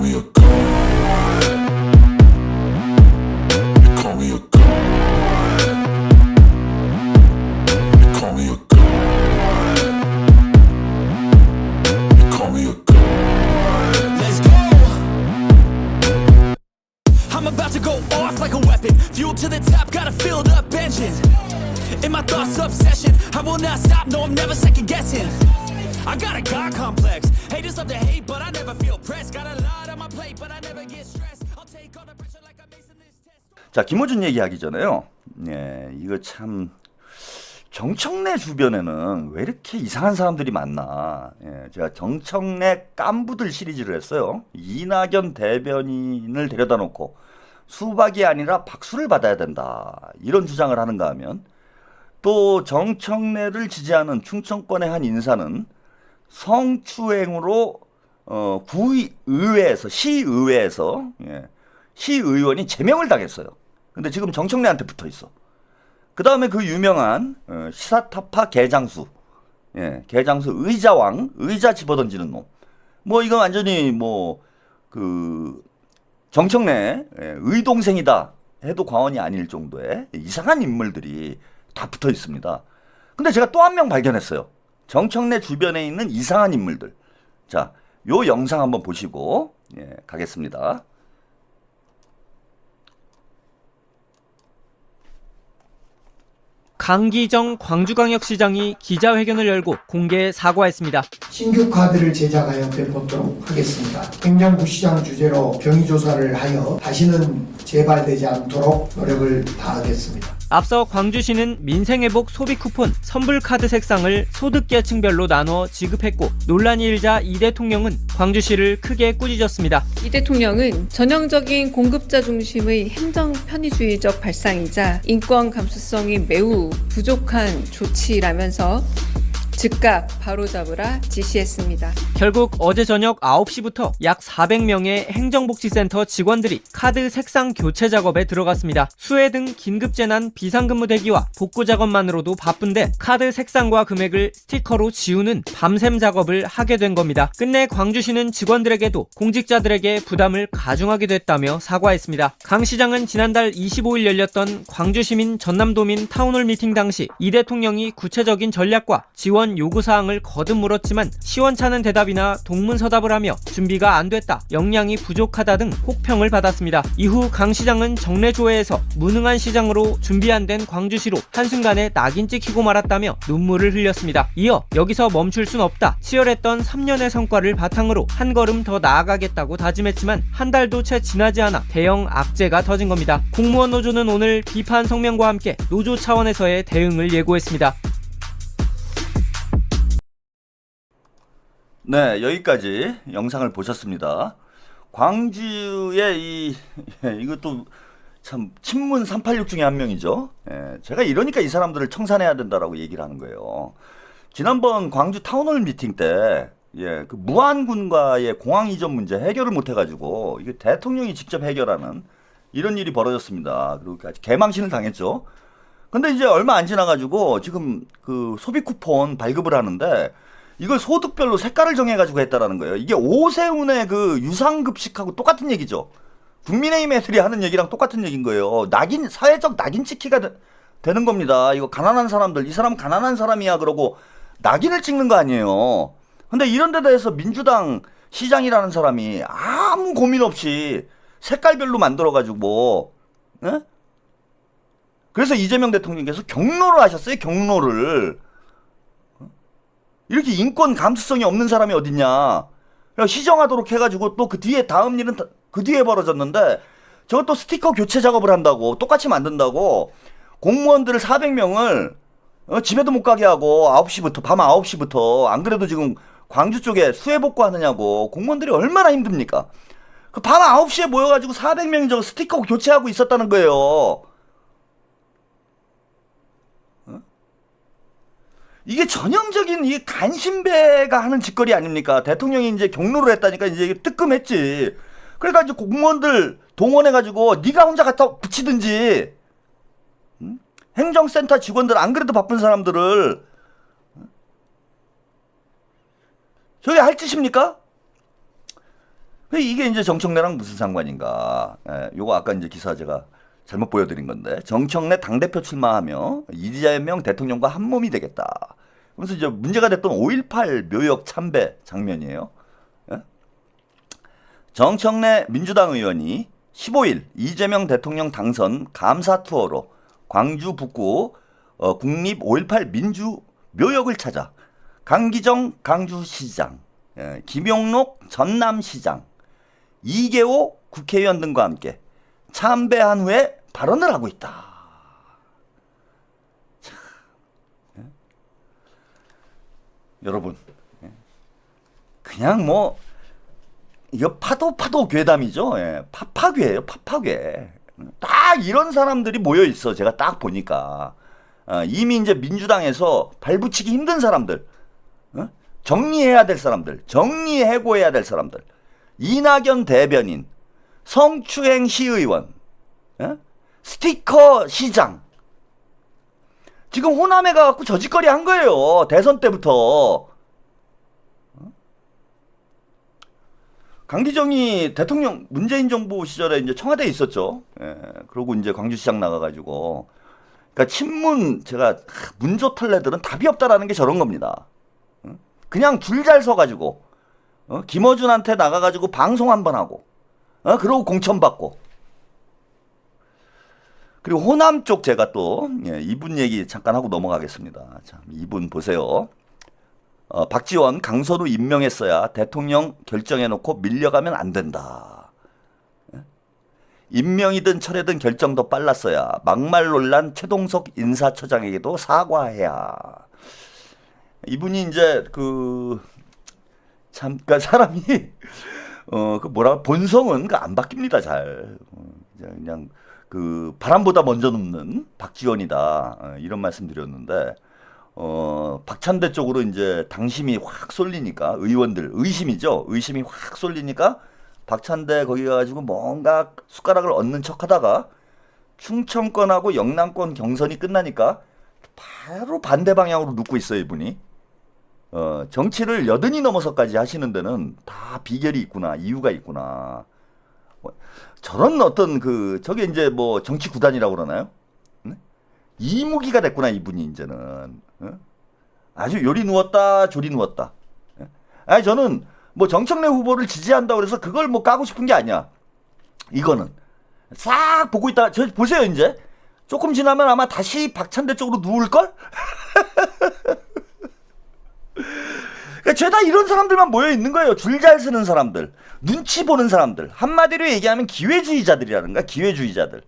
me a god. You call me a god. You call me a god. You call me a god. Let's go. I'm about to go off like a weapon. Fuel to the top, got a filled up engine. In my thoughts, obsession. I will not stop, no, I'm never second guessing. I got a God complex. Haters love to hate, but I never feel pressed. Got a lot on my plate, but I never get stressed. I'll take all the pressure like I'm acing this test. 자, 김어준 얘기하기 전에요. 예, 이거 참 정청래 주변에는 왜 이렇게 이상한 사람들이 많나. 예, 제가 정청래 깐부들 시리즈를 했어요. 이낙연 대변인을 데려다 놓고 수박이 아니라 박수를 받아야 된다. 이런 주장을 하는가 하면 또 정청래를 지지하는 충청권의 한 인사는 성추행으로 구의회에서 시의회에서 시의원이 제명을 당했어요. 근데 지금 정청래한테 붙어 있어. 그 다음에 그 유명한 시사타파 개장수, 개장수 의자왕, 의자 집어던지는 놈. 뭐 이건 완전히 뭐 그 정청래 의동생이다 해도 과언이 아닐 정도의 이상한 인물들이 다 붙어 있습니다. 근데 제가 또 한 명 발견했어요. 정청래 주변에 있는 이상한 인물들. 자, 요 영상 한번 보시고 가겠습니다. 강기정 광주광역시장이 기자회견을 열고 공개 사과했습니다. 신규 카드를 제작하여 배포토록 하겠습니다. 행정부시장 주재로 경위조사를 하여 다시는 재발되지 않도록 노력을 다하겠습니다. 앞서 광주시는 민생회복 소비쿠폰 선불카드 색상을 소득계층별로 나눠 지급했고 논란이 일자 이 대통령은 광주시를 크게 꾸짖었습니다. 이 대통령은 전형적인 공급자 중심의 행정 편의주의적 발상이자 인권 감수성이 매우 부족한 조치라면서 즉각 바로잡으라 지시했습니다. 결국 어제 저녁 9시부터 약 400명의 행정복지센터 직원들이 카드 색상 교체 작업에 들어갔습니다. 수해 등 긴급재난 비상근무 대기와 복구 작업만으로도 바쁜데 카드 색상과 금액을 스티커로 지우는 밤샘 작업을 하게 된 겁니다. 끝내 광주시는 직원들에게도 공직자들에게 부담을 가중하게 됐다며 사과했습니다. 강 시장은 지난달 25일 열렸던 광주시민 전남도민 타운홀 미팅 당시 이 대통령이 구체적인 전략과 지원 요구사항을 거듭 물었지만 시원찮은 대답이나 동문서답을 하며 준비가 안 됐다, 역량이 부족하다 등 혹평을 받았습니다. 이후 강 시장은 정례조회에서 무능한 시장으로 준비 안 된 광주시로 한순간에 낙인 찍히고 말았다며 눈물을 흘렸습니다. 이어 여기서 멈출 순 없다, 치열했던 3년의 성과를 바탕으로 한 걸음 더 나아가겠다고 다짐했지만 한 달도 채 지나지 않아 대형 악재가 터진 겁니다. 공무원 노조는 오늘 비판 성명과 함께 노조 차원에서의 대응을 예고했습니다. 네, 여기까지 영상을 보셨습니다. 광주의 이것도 참 친문 386 중에 한 명이죠. 제가 이러니까 이 사람들을 청산해야 된다라고 얘기를 하는 거예요. 지난번 광주 타운홀 미팅 때 그 무안군과의 공항 이전 문제 해결을 못 해가지고 이게 대통령이 직접 해결하는 이런 일이 벌어졌습니다. 그리고 개망신을 당했죠. 근데 이제 얼마 안 지나가지고 지금 그 소비 쿠폰 발급을 하는데 이걸 소득별로 색깔을 정해가지고 했다라는 거예요. 이게 오세훈의 그 유상급식하고 똑같은 얘기죠. 국민의힘 애들이 하는 얘기랑 똑같은 얘기인 거예요. 사회적 낙인 찍기가 되는 겁니다. 이거 가난한 사람들, 이 사람 가난한 사람이야 그러고 낙인을 찍는 거 아니에요. 근데 이런 데 대해서 민주당 시장이라는 사람이 아무 고민 없이 색깔별로 만들어가지고, 그래서 이재명 대통령께서 경로를 하셨어요. 경로를. 이렇게 인권 감수성이 없는 사람이 어딨냐. 시정하도록 해가지고 또 그 뒤에 다음 일은 그 뒤에 벌어졌는데 저것도 스티커 교체 작업을 한다고 똑같이 만든다고 공무원들을 400명을 집에도 못 가게 하고 9시부터 밤 9시부터 안 그래도 지금 광주 쪽에 수해 복구 하느냐고 공무원들이 얼마나 힘듭니까. 그 밤 9시에 모여가지고 400명이 저거 스티커 교체하고 있었다는 거예요. 이게 전형적인 이 간신배가 하는 짓거리 아닙니까? 대통령이 이제 경로를 했다니까 이제 뜨끔했지. 그러니까 이제 공무원들 동원해가지고 네가 혼자 갖다 붙이든지, 행정센터 직원들 안 그래도 바쁜 사람들을 저게 할 짓입니까? 이게 이제 정청래랑 무슨 상관인가? 예, 요거 아까 이제 기사 제가 잘못 보여드린 건데 정청래 당대표 출마하며 이재명 대통령과 한 몸이 되겠다. 그래서 이제 문제가 됐던 5.18 묘역 참배 장면이에요. 예? 정청래 민주당 의원이 15일 이재명 대통령 당선 감사 투어로 광주 북구 국립 5.18 민주 묘역을 찾아 강기정 강주시장, 김용록 전남시장, 이계호 국회의원 등과 함께 참배한 후에 발언을 하고 있다. 자, 여러분, 그냥 뭐 이거 파도 괴담이죠. 파파괴예요, 파파괴. 딱 이런 사람들이 모여 있어. 제가 딱 보니까 이미 이제 민주당에서 발붙이기 힘든 사람들, 정리해야 될 사람들, 정리해고해야 될 사람들, 이낙연 대변인, 성추행 시의원, 스티커 시장. 지금 호남에 가갖고 저짓거리 한 거예요. 대선 때부터. 강기정이 대통령 문재인 정부 시절에 이제 청와대에 있었죠. 그러고 이제 광주시장 나가가지고. 그러니까 친문, 제가 문조털레들은 답이 없다라는 게 저런 겁니다. 그냥 줄 잘 서가지고, 김어준한테 나가가지고 방송 한번 하고, 그러고 공천받고. 그리고 호남 쪽 제가 또, 이분 얘기 잠깐 하고 넘어가겠습니다. 자, 이분 보세요. 박지원, 강선우 임명했어야 대통령 결정해놓고 밀려가면 안 된다. 임명이든 철회든 결정도 빨랐어야 막말 논란 최동석 인사처장에게도 사과해야. 이분이 이제 그러니까 사람이 본성은 안 바뀝니다. 잘 그냥 그 바람보다 먼저 눕는 박지원이다. 이런 말씀 드렸는데. 박찬대 쪽으로 이제 당심이 확 쏠리니까 의원들 의심이죠. 의심이 확 쏠리니까 박찬대 거기 가가지고 뭔가 숟가락을 얹는 척하다가 충청권하고 영남권 경선이 끝나니까 바로 반대 방향으로 눕고 있어요, 이분이. 정치를 여든이 넘어서까지 하시는 데는 다 비결이 있구나, 이유가 있구나. 저런 어떤 저게 이제 뭐 정치 구단이라고 그러나요? 이무기가 됐구나, 이분이 이제는. 아주 요리 누웠다 저리 누웠다. 아니 저는 뭐 정청래 후보를 지지한다고 그래서 그걸 뭐 까고 싶은 게 아니야. 이거는 싹 보고 있다. 저 보세요. 이제 조금 지나면 아마 다시 박찬대 쪽으로 누울걸? 그러니까 죄다 이런 사람들만 모여 있는 거예요. 줄 잘 서는 사람들, 눈치 보는 사람들, 한마디로 얘기하면 기회주의자들이라는가. 기회주의자들.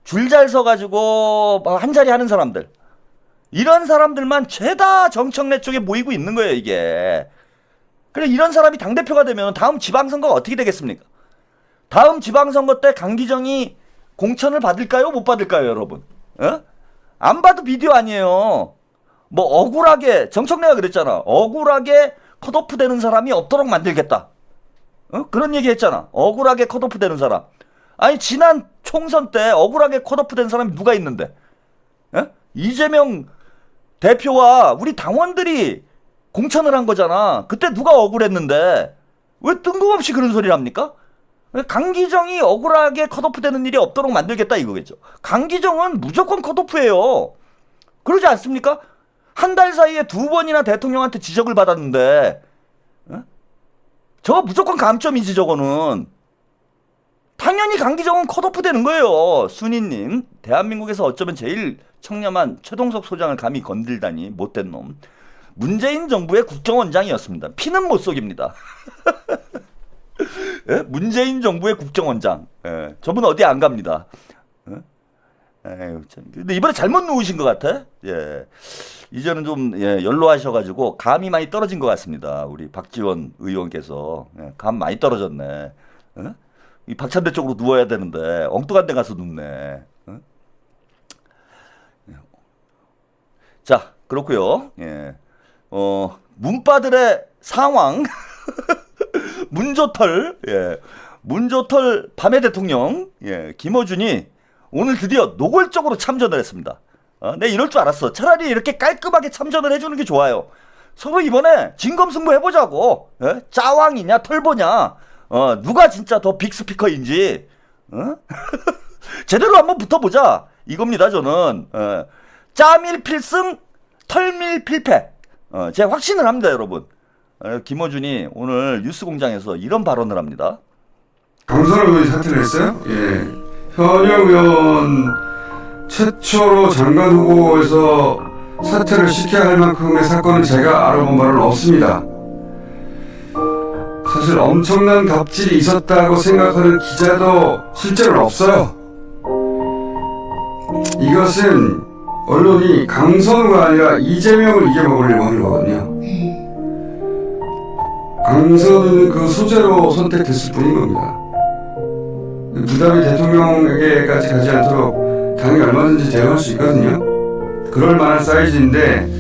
줄 잘 서가지고 한 자리 하는 사람들, 이런 사람들만 죄다 정청래 쪽에 모이고 있는 거예요, 이게. 그래, 이런 사람이 당대표가 되면 다음 지방선거가 어떻게 되겠습니까? 다음 지방선거 때 강기정이 공천을 받을까요? 못 받을까요, 여러분? 안 봐도 비디오 아니에요. 뭐 억울하게, 정청래가 그랬잖아. 억울하게 컷오프 되는 사람이 없도록 만들겠다. 그런 얘기 했잖아. 억울하게 컷오프 되는 사람. 아니 지난 총선 때 억울하게 컷오프 된 사람이 누가 있는데? 이재명 대표와 우리 당원들이 공천을 한 거잖아. 그때 누가 억울했는데 왜 뜬금없이 그런 소리를 합니까? 강기정이 억울하게 컷오프 되는 일이 없도록 만들겠다 이거겠죠. 강기정은 무조건 컷오프예요. 그러지 않습니까? 한 달 사이에 2번이나 대통령한테 지적을 받았는데 저거 무조건 감점이지. 저거는 당연히 강기정은 컷오프 되는 거예요. 순이님, 대한민국에서 어쩌면 제일 청렴한 최동석 소장을 감히 건들다니 못된 놈. 문재인 정부의 국정원장이었습니다. 피는 못 속입니다. 예? 문재인 정부의 국정원장. 예. 저분 어디 안 갑니다. 에휴, 참. 근데 이번에 잘못 누우신 것 같아. 예. 이제는 좀 연로하셔가지고 감이 많이 떨어진 것 같습니다. 우리 박지원 의원께서 감 많이 떨어졌네. 이 박찬대 쪽으로 누워야 되는데 엉뚱한 데 가서 눕네. 자, 그렇고요. 예. 문바들의 상황. 문조털. 예. 문조털 밤의 대통령. 예. 김어준이 오늘 드디어 노골적으로 참전을 했습니다. 내 이럴 줄 알았어. 차라리 이렇게 깔끔하게 참전을 해주는 게 좋아요. 서로 이번에 진검승부 해보자고. 예? 짜왕이냐 털보냐. 누가 진짜 더 빅스피커인지 제대로 한번 붙어보자 이겁니다. 저는 짜밀 필승 털밀 필패 제가 확신을 합니다. 여러분. 김어준이 오늘 뉴스공장에서 이런 발언을 합니다. 강선호 의원이 사퇴를 했어요? 예. 현역 의원 최초로 장관 후보에서 사퇴를 시켜야 할 만큼의 사건은 제가 알아본 바는 없습니다. 사실 엄청난 갑질이 있었다고 생각하는 기자도 실제로는 없어요. 이것은 언론이 강선우가 아니라 이재명을 이겨먹으려고 하는 거거든요. 강선우는 그 소재로 선택됐을 뿐인 겁니다. 부담이 대통령에게까지 가지 않도록 당이 얼마든지 대응할 수 있거든요. 그럴 만한 사이즈인데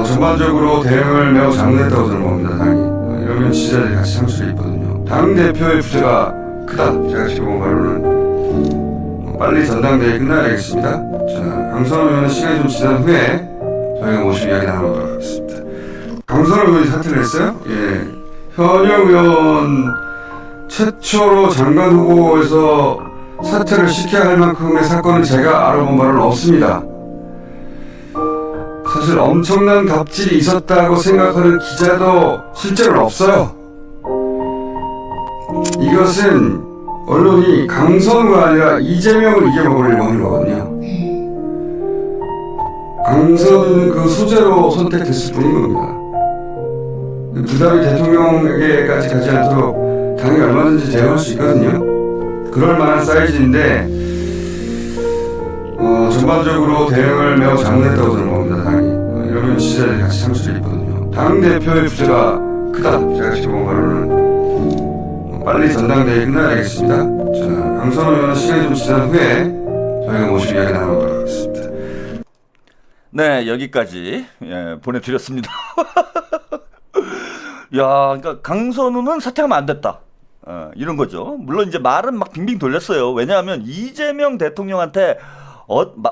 전반적으로 대응을 매우 잘못했다고 저는 봅니다. 당이 이러면 지지자들이 같이 상처를 입거든요. 당대표의 부재가 크다. 제가 지금 본 바로는 빨리 전당대회 끝나야 되겠습니다. 자, 강선호 의원은 시간이 좀 지난 후에 저희가 모시고 이야기 나눠보도록 하겠습니다. 강선호 의원이 사퇴를 했어요? 예. 현역 의원 최초로 장관 후보에서 사퇴를 시켜야 할 만큼의 사건은 제가 알아본 바는 없습니다. 사실 엄청난 갑질이 있었다고 생각하는 기자도 실제로는 없어요. 이것은 언론이 강선우가 아니라 이재명을 이겨먹으려고 하는 거거든요. 강선우는 그 소재로 선택됐을 뿐인 겁니다. 부담이 대통령에게까지 가지 않도록 당이 얼마든지 대응할 수 있거든요. 그럴 만한 사이즈인데 전반적으로 대응을 매우 잘못했다고 저는 봅니다. 당이 이러면 지지자들이 같이 상처를 입거든요. 당대표의 부재가 크다. 제가 지금 본 바로는 빨리 전당대회 끝나야 되겠습니다. 자, 강선호 의원은 시간이 좀 지난 후에 저희가 모시고 이야기 나눠보도록 하겠습니다. 네, 여기까지 보내드렸습니다. 야, 그러니까 강선우는 사퇴하면 안 됐다. 이런 거죠. 물론 이제 말은 막 빙빙 돌렸어요. 왜냐하면 이재명 대통령한테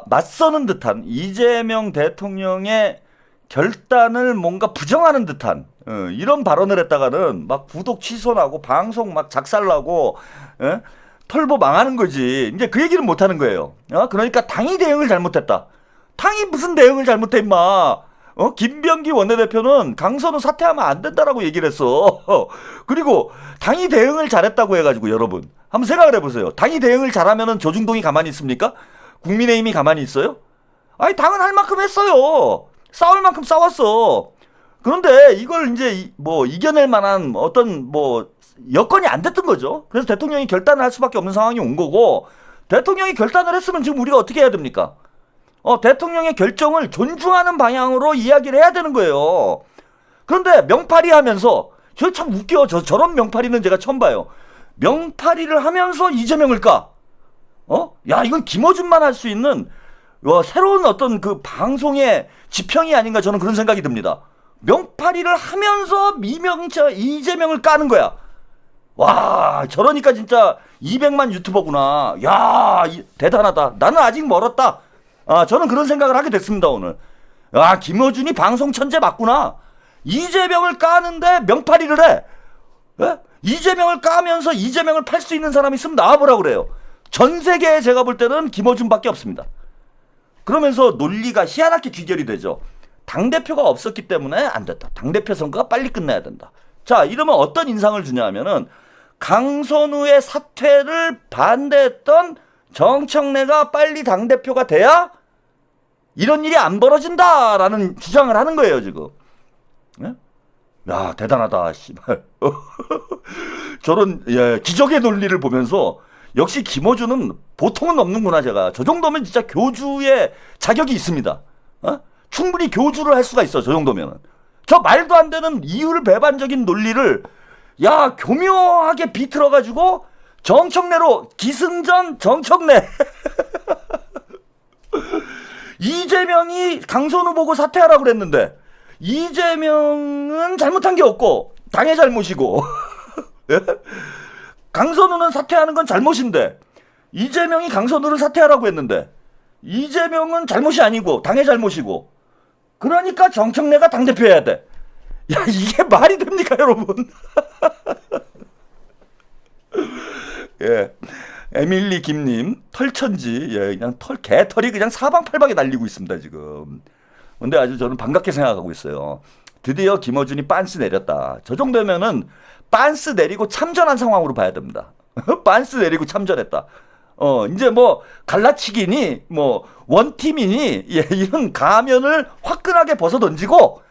맞서는 듯한 이재명 대통령의 결단을 뭔가 부정하는 듯한 이런 발언을 했다가는 막 구독 취소나고 방송 막 작살나고 털보 망하는 거지. 이제 그 얘기는 못 하는 거예요. 그러니까 당이 대응을 잘못했다. 당이 무슨 대응을 잘못해 임마. 김병기 원내대표는 강선우 사퇴하면 안 된다라고 얘기를 했어. 그리고 당이 대응을 잘했다고 해가지고 여러분 한번 생각을 해보세요. 당이 대응을 잘하면은 조중동이 가만히 있습니까? 국민의힘이 가만히 있어요? 아니 당은 할 만큼 했어요. 싸울 만큼 싸웠어. 그런데 이걸 이제 뭐 이겨낼 만한 어떤 뭐 여건이 안 됐던 거죠. 그래서 대통령이 결단을 할 수밖에 없는 상황이 온 거고, 대통령이 결단을 했으면 지금 우리가 어떻게 해야 됩니까? 대통령의 결정을 존중하는 방향으로 이야기를 해야 되는 거예요. 그런데 명팔이 하면서 저 참 웃겨. 저런 명팔이는 제가 처음 봐요. 명팔이를 하면서 이재명을 까. 야, 이건 김어준만 할 수 있는 새로운 어떤 그 방송의 지평이 아닌가, 저는 그런 생각이 듭니다. 명팔이를 하면서 이재명을 까는 거야. 와, 저러니까 진짜 200만 유튜버구나. 야, 대단하다. 나는 아직 멀었다. 저는 그런 생각을 하게 됐습니다, 오늘. 야, 김어준이 방송 천재 맞구나. 이재명을 까는데 명팔이를 해. 예? 이재명을 까면서 이재명을 팔 수 있는 사람이 있으면 나와보라고 그래요. 전 세계에 제가 볼 때는 김어준밖에 없습니다. 그러면서 논리가 희한하게 귀결이 되죠. 당대표가 없었기 때문에 안 됐다. 당대표 선거가 빨리 끝나야 된다. 자, 이러면 어떤 인상을 주냐 하면은 강선우의 사퇴를 반대했던 정청래가 빨리 당대표가 돼야 이런 일이 안 벌어진다라는 주장을 하는 거예요, 지금. 예? 야, 대단하다, 씨발. 저런 기적의 논리를 보면서 역시 김어준은 보통은 없는구나, 제가. 저 정도면 진짜 교주의 자격이 있습니다. 충분히 교주를 할 수가 있어, 저 정도면은. 저 말도 안 되는 이율배반적인 논리를 교묘하게 비틀어가지고 정청래로 기승전 정청래. 이재명이 강선우 보고 사퇴하라고 그랬는데 이재명은 잘못한 게 없고 당의 잘못이고 강선우는 사퇴하는 건 잘못인데 이재명이 강선우를 사퇴하라고 했는데 이재명은 잘못이 아니고 당의 잘못이고, 그러니까 정청래가 당대표 해야 돼. 야, 이게 말이 됩니까, 여러분? 예. 에밀리 김님, 털천지, 예, 그냥 개털이 그냥 사방팔방에 날리고 있습니다, 지금. 근데 아주 저는 반갑게 생각하고 있어요. 드디어 김어준이 빤스 내렸다. 저 정도면은 빤스 내리고 참전한 상황으로 봐야 됩니다. 빤스 내리고 참전했다. 이제 뭐 갈라치기니 뭐 원팀이니 예, 이런 가면을 화끈하게 벗어 던지고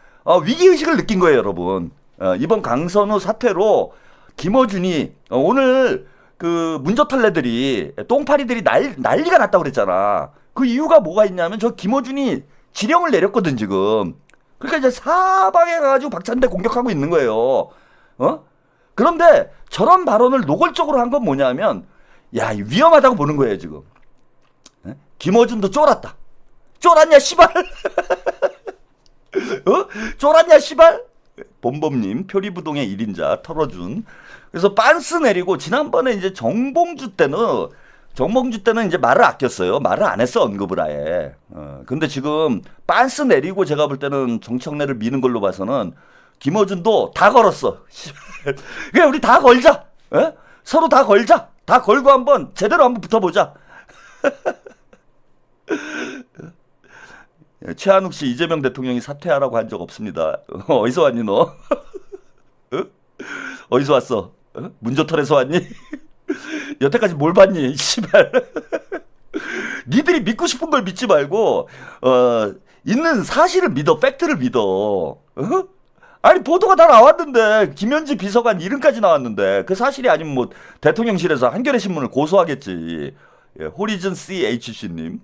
위기 의식을 느낀 거예요, 여러분. 이번 강선우 사태로 김어준이 오늘 그 문저털레들이 똥파리들이 난리가 났다고 그랬잖아. 그 이유가 뭐가 있냐면 저 김어준이 지령을 내렸거든, 지금. 그러니까 이제 사방에 가가지고 박찬대 공격하고 있는 거예요. 그런데 저런 발언을 노골적으로 한 건 뭐냐면, 야, 위험하다고 보는 거예요, 지금. 김어준도 쫄았다. 쫄았냐, 씨발? 쫄았냐, 씨발? bom범님, 표리부동의 1인자 털어준. 그래서 빤스 내리고, 지난번에 이제 정봉주 때는 이제 말을 아꼈어요. 말을 안 했어, 언급을 아예. 근데 지금 빤스 내리고 제가 볼 때는 정청래를 미는 걸로 봐서는 김어준도 다 걸었어. 그냥 우리 다 걸자. 에? 서로 다 걸자. 다 걸고 한번 제대로 한번 붙어보자. 최한욱 씨, 이재명 대통령이 사퇴하라고 한 적 없습니다. 어디서 왔니 너? 어디서 왔어? 문조털에서 왔니? 여태까지 뭘 봤니? 씨발. 니들이 믿고 싶은 걸 믿지 말고 있는 사실을 믿어. 팩트를 믿어. 아니 보도가 다 나왔는데 김현지 비서관 이름까지 나왔는데 그 사실이 아니면 뭐 대통령실에서 한겨레 신문을 고소하겠지. 예, 호리즌 CHC님.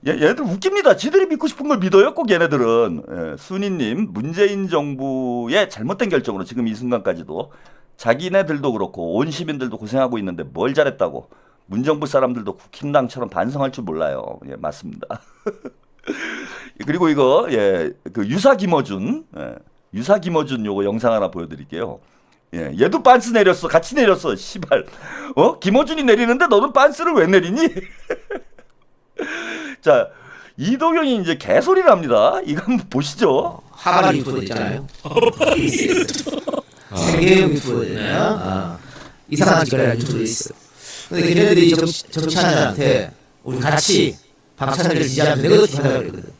얘네들 웃깁니다. 지들이 믿고 싶은 걸 믿어요. 꼭 얘네들은. 예, 순이님, 문재인 정부의 잘못된 결정으로 지금 이 순간까지도 자기네들도 그렇고 온 시민들도 고생하고 있는데 뭘 잘했다고. 문정부 사람들도 국힘당처럼 반성할 줄 몰라요. 예, 맞습니다. 그리고 이거 예, 그 유사 김어준, 유사 김어준 요거 영상 하나 보여드릴게요. 예, 얘도 빤스 내렸어. 같이 내렸어. 씨발. 김어준이 내리는데 너는 빤스를 왜 내리니? 자, 이동영이 이제 개소리를 합니다. 이거 한번 보시죠. 하바리 유튜버 있잖아요. 세계형 유튜버 있잖아요. 이상한 짓을 하는 유튜버 있어. 근데 걔네들이 정치하는한테 우리 같이 박찬대를 지지하면 되거든 하려고 그랬거든.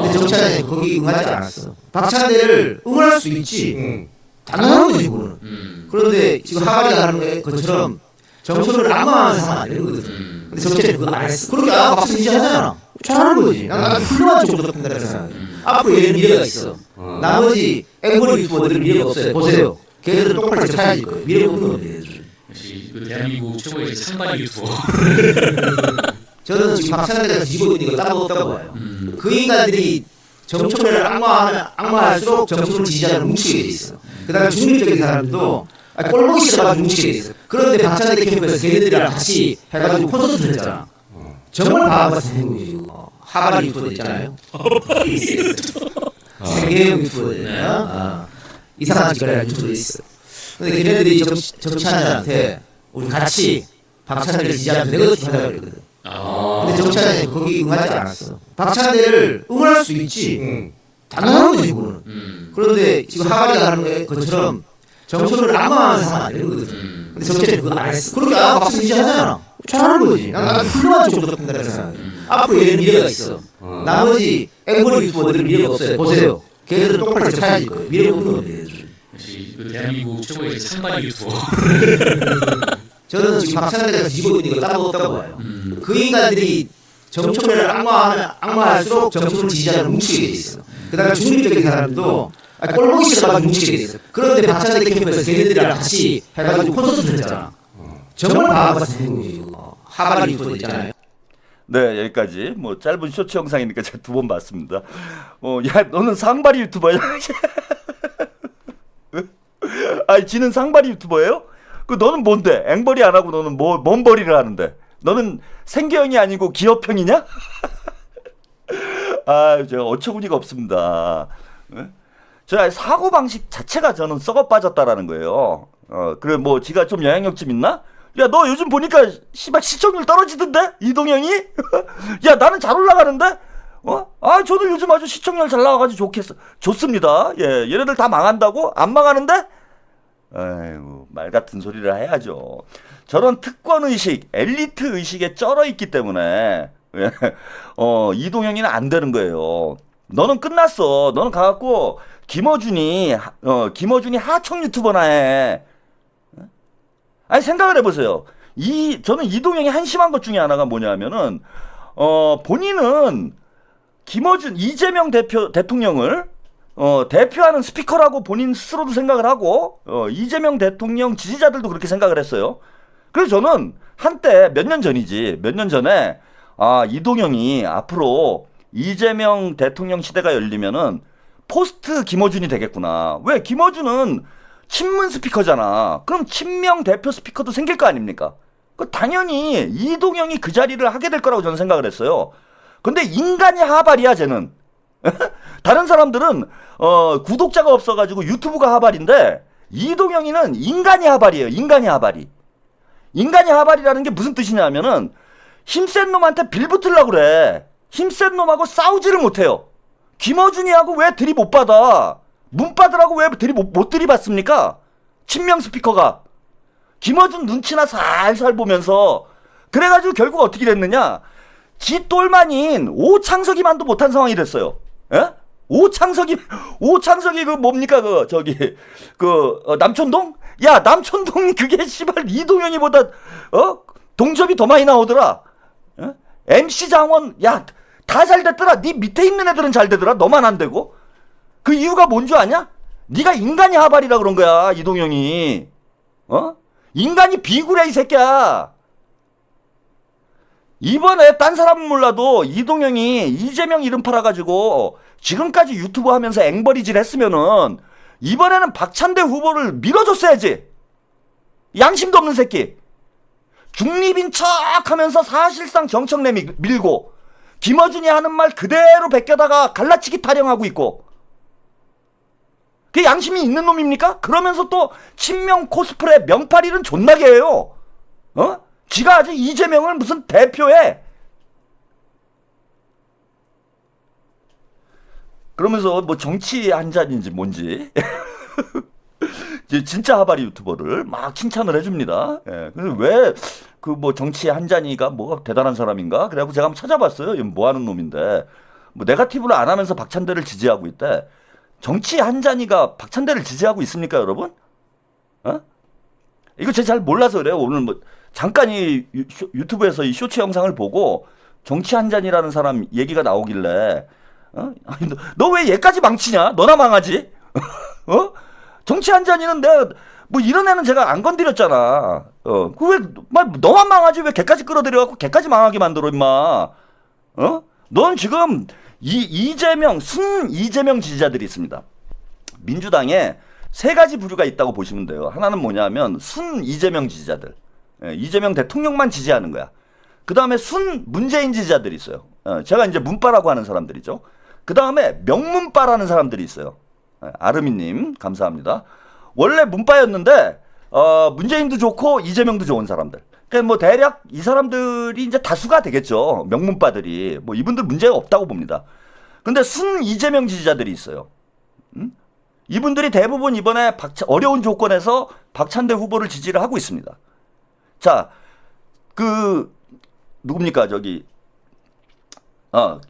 근데 정치하는 거기 응하지 않았어. 박찬대를 응원할 수 있지. 당연한 거지 그거는. 그런데 지금 하바리가 하는 것처럼 정서를 악마하는 상황 안 되거든. 근데 정치는 그거 안 했어. 그렇게 박수 지지하잖아. 잘하는 거지. 난 훌륭한 정도 같은 생각해. 앞으로 얘는 미래가 있어. 나머지 앵벌이 유튜버들은 미래가 없어요. 보세요. 걔네들은 똑바로 찾아질 거예요. 미래가 없는 거예요. 역시 그 대한민국 최고의 상반이 유튜버. 저는 지금 박찬대가 뒤집어 있는 거 딴거 없다고 봐요. 그 인간들이 정청래를 악마할수록 정청을 지지하는 뭉치게 돼 있어. 그 다음에 중립적인 사람들도 꼴보기 싫어가지고 뭉치게 돼 있어. 그런데 박찬대 캠프에서 걔네들이랑 같이 해가지고 콘서트를 했잖아. 정말 바보 같은 행동이지. 하바리 유튜버 있잖아요. 세계형 유튜버 있잖아요. 이상한 짓을 하는 유튜버 있어. 근데 걔네들이 정치하는한테 우리 같이 박찬대를 지지하면 되거든 하려고 그랬거든. 근데 정치하는 거기 응하지 않았어. 박찬대를 응원할 수 있지. 당연한 거지 그거는. 그런데 지금 하바리가 하는 것처럼 정서를 악마하는 상황 안 되거든. 근데 정치는 그거 안 했어. 그렇게 박수 지지하잖아. 잘하는 거지. 난 훌륭한 정도 같은 생각해. 앞으로 얘는 미래가 있어. 나머지 앵벌 유튜버들은 미래가 없어요. 보세요. 걔네들은 똑바로 찾아질 거예요. 미래가 없는 거예요. 역시 그 대한민국 최고의 상반이 유튜버. 저는 지금 박찬대가 뒤집어 있는 거 딴거 없다고 봐요. 그 인간들이 정청래를 악마할수록 정청을 지지하는 뭉치게 돼 있어. 그 다음에 중립적인 사람도 꼴보기 싫어가지고 뭉치게 돼 있어. 그런데 박찬대 캠프에서 걔네들이랑 같이 해가지고 콘서트를 했잖아. 정말 바보 같은 행동이지. 하바리 유튜버 있잖아요. 네, 여기까지. 뭐 짧은 쇼츠 영상이니까 제가 2번 봤습니다. 야, 너는 상바리 유튜버야? 아니, 지는 상바리 유튜버예요? 그 너는 뭔데? 앵벌이 안 하고 너는 뭔 벌이를 하는데? 너는 생계형이 아니고 기업형이냐? 아, 제가 어처구니가 없습니다. 저 사고 방식 자체가 저는 썩어 빠졌다라는 거예요. 그래 뭐 지가 좀 영향력 좀 있나? 야, 너 요즘 보니까 씨발 시청률 떨어지던데? 이동영이? 야, 나는 잘 올라가는데? 저도 요즘 아주 시청률 잘 나와가지고 좋습니다. 예, 얘네들 다 망한다고? 안 망하는데? 아이고, 말 같은 소리를 해야죠. 저런 특권 의식, 엘리트 의식에 쩔어 있기 때문에, 예, 이동영이는 안 되는 거예요. 너는 끝났어. 너는 가갖고, 김어준이 하청 유튜버나 해. 아니, 생각을 해보세요. 저는 이동영이 한심한 것 중에 하나가 뭐냐면은, 본인은 이재명 대통령을, 대표하는 스피커라고 본인 스스로도 생각을 하고, 이재명 대통령 지지자들도 그렇게 생각을 했어요. 그래서 저는 한때 몇 년 전에, 이동영이 앞으로 이재명 대통령 시대가 열리면은 포스트 김어준이 되겠구나. 왜? 김어준은 친문 스피커잖아. 그럼 친명 대표 스피커도 생길 거 아닙니까? 당연히 이동영이 그 자리를 하게 될 거라고 저는 생각을 했어요. 근데 인간이 하발이야, 쟤는. 다른 사람들은 구독자가 없어가지고 유튜브가 하발인데 이동영이는 인간이 하발이에요. 인간이 하발이. 인간이 하발이라는 게 무슨 뜻이냐면은 힘센 놈한테 빌붙으려고 그래. 힘센 놈하고 싸우지를 못해요. 김어준이하고 왜 들이 못 받아? 문바들하고 왜 들이 못 들이받습니까? 친명 스피커가. 김어준 눈치나 살살 보면서 그래가지고 결국 어떻게 됐느냐? 지 똘만인 오창석이만도 못한 상황이 됐어요. 예? 오창석이 그 뭡니까 남천동? 야, 남천동이 그게 씨발 이동영이보다 동접이 더 많이 나오더라. 예? MC 장원, 야, 다 잘 됐더라. 네 밑에 있는 애들은 잘 되더라. 너만 안 되고. 그 이유가 뭔 줄 아냐? 네가 인간이 하발이라 그런 거야, 이동영이. 인간이 비굴해, 이 새끼야. 이번에 딴 사람은 몰라도 이동영이 이재명 이름 팔아가지고 지금까지 유튜브 하면서 앵벌이질 했으면은 이번에는 박찬대 후보를 밀어줬어야지. 양심도 없는 새끼. 중립인 척 하면서 사실상 정청래 밀고 김어준이 하는 말 그대로 베껴다가 갈라치기 타령하고 있고. 그게 양심이 있는 놈입니까? 그러면서 또 친명 코스프레 명팔이는 존나게 해요. 지가 아주 이재명을 무슨 대표해. 그러면서 뭐 정치 한 잔인지 뭔지 진짜 하바리 유튜버를 막 칭찬을 해줍니다. 예, 왜 그 뭐 정치 한 잔이가 뭐가 대단한 사람인가? 그래갖고 제가 한번 찾아봤어요. 뭐 하는 놈인데 뭐 네거티브를 안 하면서 박찬대를 지지하고 있대. 정치 한 잔이가 박찬대를 지지하고 있습니까, 여러분? 이거 제가 잘 몰라서 그래요. 오늘 뭐 잠깐 이 유튜브에서 이 쇼츠 영상을 보고 정치 한 잔이라는 사람 얘기가 나오길래 너 왜 얘까지 망치냐? 너나 망하지? 정치 한 잔이는 내가 뭐 이런 애는 제가 안 건드렸잖아. 왜 너만 망하지? 왜 걔까지 끌어들여갖고 걔까지 망하게 만들어 임마? 넌 지금 이재명 지지자들이 있습니다. 민주당에 세 가지 부류가 있다고 보시면 돼요. 하나는 뭐냐면 순 이재명 지지자들. 이재명 대통령만 지지하는 거야. 그 다음에 순 문재인 지지자들이 있어요. 제가 이제 문빠라고 하는 사람들이죠. 그 다음에 명문빠라는 사람들이 있어요. 아르미님 감사합니다. 원래 문빠였는데 문재인도 좋고 이재명도 좋은 사람들. 그러니까 뭐 대략 이 사람들이 이제 다수가 되겠죠. 명문빠들이. 뭐 이분들 문제가 없다고 봅니다. 근데 순 이재명 지지자들이 있어요. 이분들이 대부분 이번에 어려운 조건에서 박찬대 후보를 지지를 하고 있습니다. 자, 누굽니까,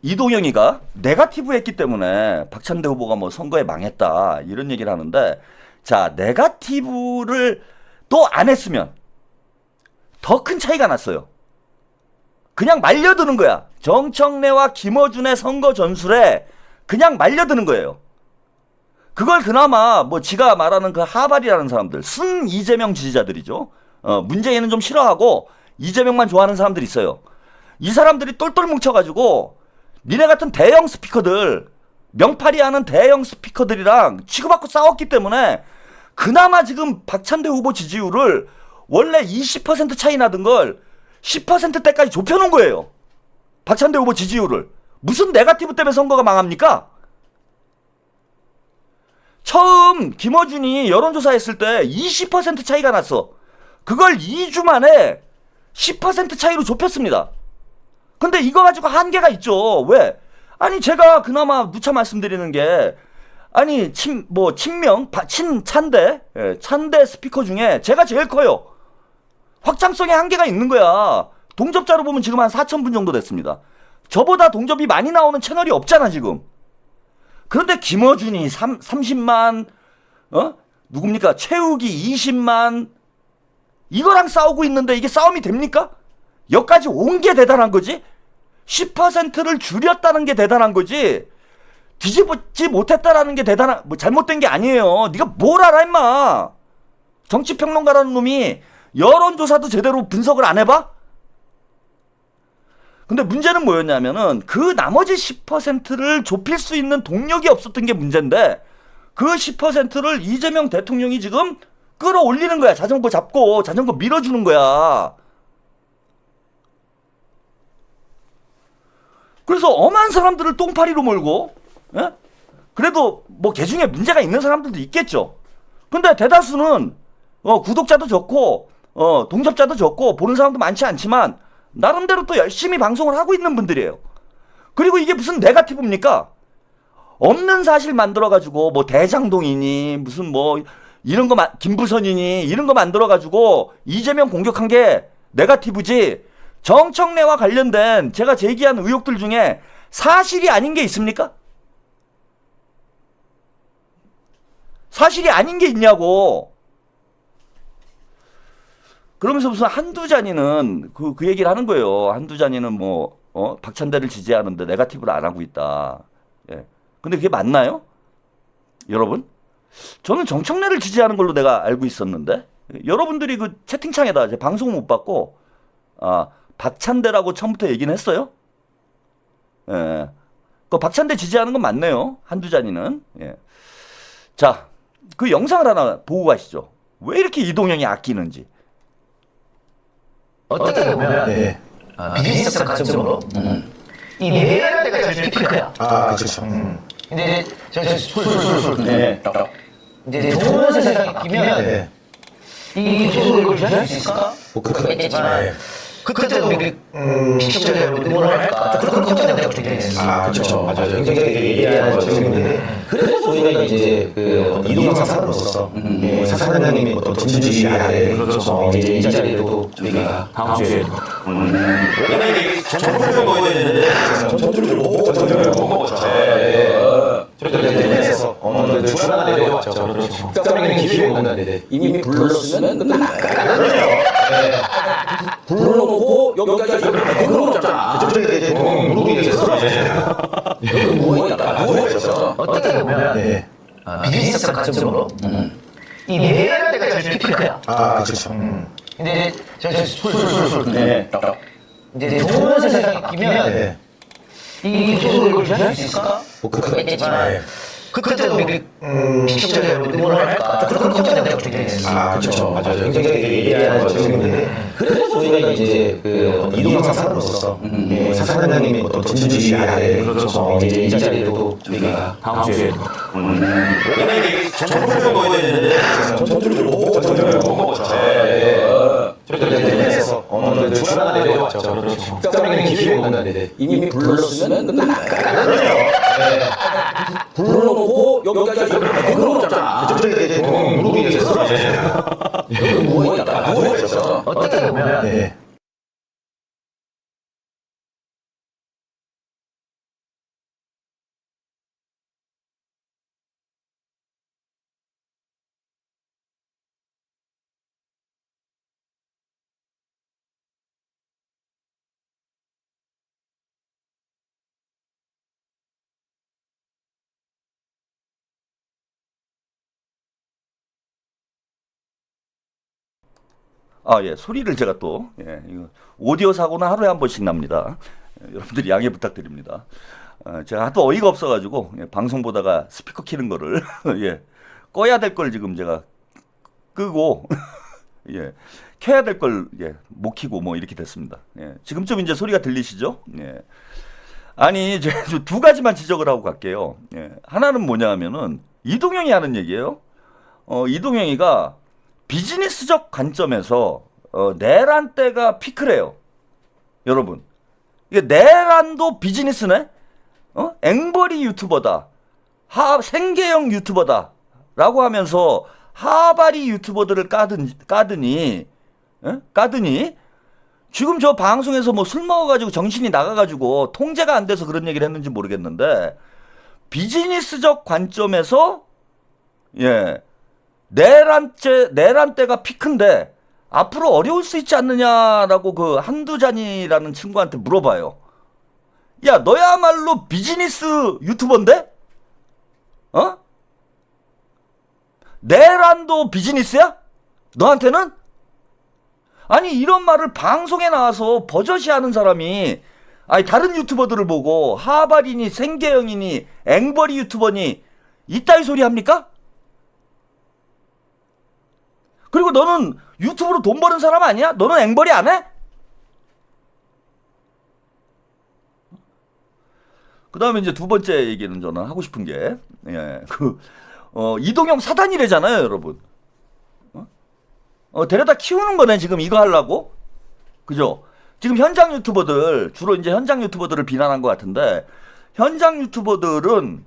이동영이가 네거티브 했기 때문에 박찬대 후보가 뭐 선거에 망했다, 이런 얘기를 하는데, 자, 네거티브를 또 안 했으면 더 큰 차이가 났어요. 그냥 말려드는 거야. 정청래와 김어준의 선거 전술에 그냥 말려드는 거예요. 그걸 그나마 뭐 지가 말하는 그 하발이라는 사람들, 순 이재명 지지자들이죠. 문재인은 좀 싫어하고 이재명만 좋아하는 사람들이 있어요. 이 사람들이 똘똘 뭉쳐가지고 니네 같은 대형 스피커들, 명팔이 하는 대형 스피커들이랑 치고받고 싸웠기 때문에 그나마 지금 박찬대 후보 지지율을 원래 20% 차이 나던 걸 10%대까지 좁혀놓은 거예요. 박찬대 후보 지지율을. 무슨 네거티브 때문에 선거가 망합니까? 처음 김어준이 여론조사 했을 때 20% 차이가 났어. 그걸 2주 만에 10% 차이로 좁혔습니다. 근데 이거 가지고 한계가 있죠. 왜? 아니 제가 그나마 누차 말씀드리는 게 아니 찬대 찬대 스피커 중에 제가 제일 커요. 확장성에 한계가 있는 거야. 동접자로 보면 지금 한 4,000분 정도 됐습니다. 저보다 동접이 많이 나오는 채널이 없잖아 지금. 그런데 김어준이 30만 누굽니까? 최욱이 20만 이거랑 싸우고 있는데 이게 싸움이 됩니까? 여기까지 온 게 대단한 거지. 10%를 줄였다는 게 대단한 거지. 뒤집지 못했다라는 게 잘못된 게 아니에요. 네가 뭘 알아 임마. 정치평론가라는 놈이 여론조사도 제대로 분석을 안 해봐? 근데 문제는 뭐였냐면은 그 나머지 10%를 좁힐 수 있는 동력이 없었던 게 문제인데 그 10%를 이재명 대통령이 지금 끌어올리는 거야. 자전거 잡고 자전거 밀어주는 거야. 그래서 엄한 사람들을 똥파리로 몰고 그래도 뭐 개중에 문제가 있는 사람들도 있겠죠. 근데 대다수는 구독자도 적고 동접자도 적고 보는 사람도 많지 않지만 나름대로 또 열심히 방송을 하고 있는 분들이에요. 그리고 이게 무슨 네거티브입니까? 없는 사실 만들어가지고 뭐 대장동이니 무슨 뭐 이런 거 김부선이니 이런 거 만들어가지고 이재명 공격한 게 네거티브지. 정청래와 관련된 제가 제기한 의혹들 중에 사실이 아닌 게 있습니까? 사실이 아닌 게 있냐고. 그러면서 무슨 한두잔이는 그 얘기를 하는 거예요. 한두잔이는 뭐 박찬대를 지지하는데 네거티브를 안 하고 있다. 예. 근데 그게 맞나요? 여러분? 저는 정청래를 지지하는 걸로 내가 알고 있었는데 여러분들이 그 채팅창에다 제 방송 못 봤고 박찬대라고 처음부터 얘기는 했어요. 예. 그 박찬대 지지하는 건 맞네요. 한두잔이는. 예. 자, 그 영상을 하나 보고 가시죠. 왜 이렇게 이동영이 아끼는지. 어떻게 보면 비즈니스적 관점으로 이 내려갈 때가 제일 피크야. 그렇죠. 근데 이제 술술 이제 좋은 세상이 바뀌면 이 소속을 줄일 수 있을까? 그렇겠지만 그때도 우리 시청자들이 응원을 할까? 그런 걱정이 내가 좀 되겠어. 그렇죠. 맞아요. 굉장히 예리한 질문인데 그래서 저희가 이제 그 이동영 사사로서 사사장님이 어떤 진주시 아래 그래서 이제 이 자리에도 저희가 다음 주에 전투를 먹어야 되는데 전투를 먹었죠. 저희가 어느 주가가 내려왔죠. 그렇죠. 특별한 기회가 온다는데 이미 불렀으면 끝났거든요. 불러놓고 여기까지 불러놓잖아. 저쪽에 대통령 무릎이 있어서 여기 누워있다가 누워있어. 어떻게 보면 비즈니스적 관점으로 이 내려갈 때가 제일 피크야. 그렇죠. 근데 이제 술술 이제 좋은 세상이 바뀌면 이 소속을 줄일 수 있을까? 그렇겠지만 그때도 우리 시청자들이 응원을 할까? 그런 걱정이 내가 좀 되겠어. 그렇죠. 맞아요. 굉장히 예리한 질문인데 그래서 저희가 이제 그 이동영 사사로서 사사장님이 어떤 진주시 아래 그래서 이제 이 자리에도 저희가 다음 주에 전투를 먹어야 되는데 전투를 먹었죠. 저희가 어느 주가가 내려왔죠. 그렇죠. 특별한 기회가 온다는데 이미 불렀으면 끝났거든요. 불러놓고 여기까지 불러놓잖아. 저쪽에 대통령 무릎이 있어서 여기 누워있다가 누워있어. 어떻게 보면 예, 소리를 제가 또, 이거 오디오 사고는 하루에 한 번씩 납니다. 여러분들이 양해 부탁드립니다. 제가 하도 어이가 없어가지고, 방송 보다가 스피커 키는 거를, 꺼야 될 걸 지금 제가 끄고, 켜야 될 걸, 못 키고 뭐 이렇게 됐습니다. 지금쯤 이제 소리가 들리시죠? 아니, 제가 두 가지만 지적을 하고 갈게요. 하나는 뭐냐 하면은, 이동영이 하는 얘기예요. 이동영이가 비즈니스적 관점에서 내란 때가 피크래요. 여러분, 이게 내란도 비즈니스네? 앵벌이 유튜버다. 생계형 유튜버다. 라고 하면서 하바리 유튜버들을 까더니 지금 저 방송에서 뭐 술 먹어가지고 정신이 나가가지고 통제가 안 돼서 그런 얘기를 했는지 모르겠는데 비즈니스적 관점에서 내란대가 피크인데 앞으로 어려울 수 있지 않느냐라고 그 한두잔이라는 친구한테 물어봐요. 야, 너야말로 비즈니스 유튜버인데? 내란도 비즈니스야? 너한테는? 아니, 이런 말을 방송에 나와서 버젓이 하는 사람이, 아니, 다른 유튜버들을 보고, 하발이니, 생계형이니, 앵벌이 유튜버니, 이따위 소리 합니까? 그리고 너는 유튜브로 돈 버는 사람 아니야? 너는 앵벌이 안 해? 그 다음에 이제 두 번째 얘기는 저는 하고 싶은 게, 이동형 사단이래잖아요, 여러분. 데려다 키우는 거네, 지금 이거 하려고? 그죠? 지금 현장 유튜버들, 주로 이제 현장 유튜버들을 비난한 것 같은데, 현장 유튜버들은,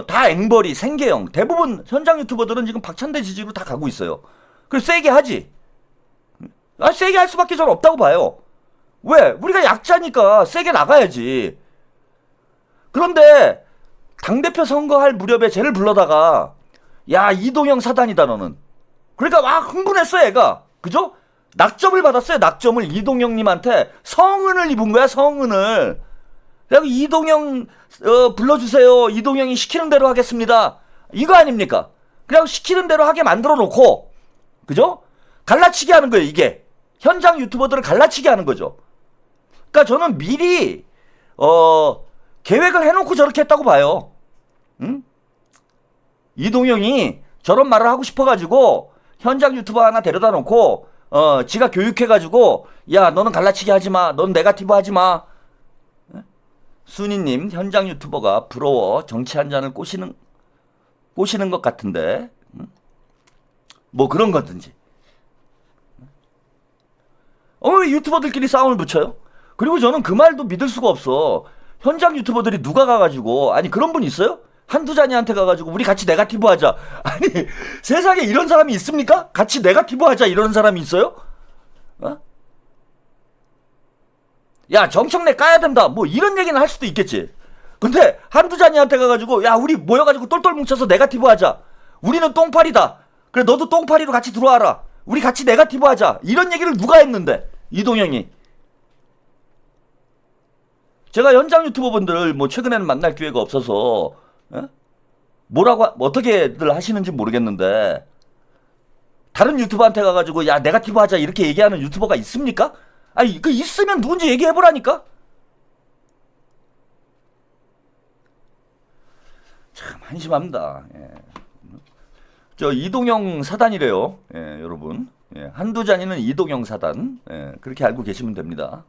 다 앵벌이, 생계형. 대부분 현장 유튜버들은 지금 박찬대 지지로 다 가고 있어요. 그래서 세게 하지. 세게 할 수밖에 저는 없다고 봐요. 왜? 우리가 약자니까 세게 나가야지. 그런데 당대표 선거할 무렵에 쟤를 불러다가 야, 이동형 사단이다 너는. 그러니까 막 흥분했어 얘가. 그죠? 낙점을 받았어요. 낙점을 이동형님한테 성은을 입은 거야. 성은을. 그래서 이동형 불러주세요. 이동형이 시키는 대로 하겠습니다. 이거 아닙니까? 그냥 시키는 대로 하게 만들어 놓고, 그죠? 갈라치기 하는 거예요. 이게 현장 유튜버들을 갈라치기 하는 거죠. 그러니까 저는 미리 계획을 해놓고 저렇게 했다고 봐요. 응? 이동형이 저런 말을 하고 싶어가지고 현장 유튜버 하나 데려다 놓고 지가 교육해가지고 야, 너는 갈라치기 하지마, 넌 네거티브 하지마. 순이님, 현장 유튜버가 부러워 정치 한 잔을 꼬시는 것 같은데, 응? 뭐 그런 거든지. 왜 유튜버들끼리 싸움을 붙여요? 그리고 저는 그 말도 믿을 수가 없어. 현장 유튜버들이 누가 가가지고, 아니 그런 분 있어요? 한두잔이한테 가가지고 우리 같이 네거티브 하자. 아니 세상에 이런 사람이 있습니까? 같이 네거티브 하자 이러는 사람이 있어요? 야, 정청래 까야 된다 뭐 이런 얘기는 할 수도 있겠지. 근데 한두잔이한테 가가지고 야, 우리 모여가지고 똘똘 뭉쳐서 네거티브 하자. 우리는 똥파리다. 그래, 너도 똥파리로 같이 들어와라. 우리 같이 네거티브 하자. 이런 얘기를 누가 했는데? 이동형이. 제가 현장 유튜버분들 뭐 최근에는 만날 기회가 없어서 뭐라고 어떻게들 하시는지 모르겠는데, 다른 유튜버한테 가가지고 야, 네거티브 하자 이렇게 얘기하는 유튜버가 있습니까? 아니 그 있으면 누군지 얘기해보라니까. 참 한심합니다. 저 이동형 사단이래요. 여러분. 한두잔이는 이동형 사단. 그렇게 알고 계시면 됩니다.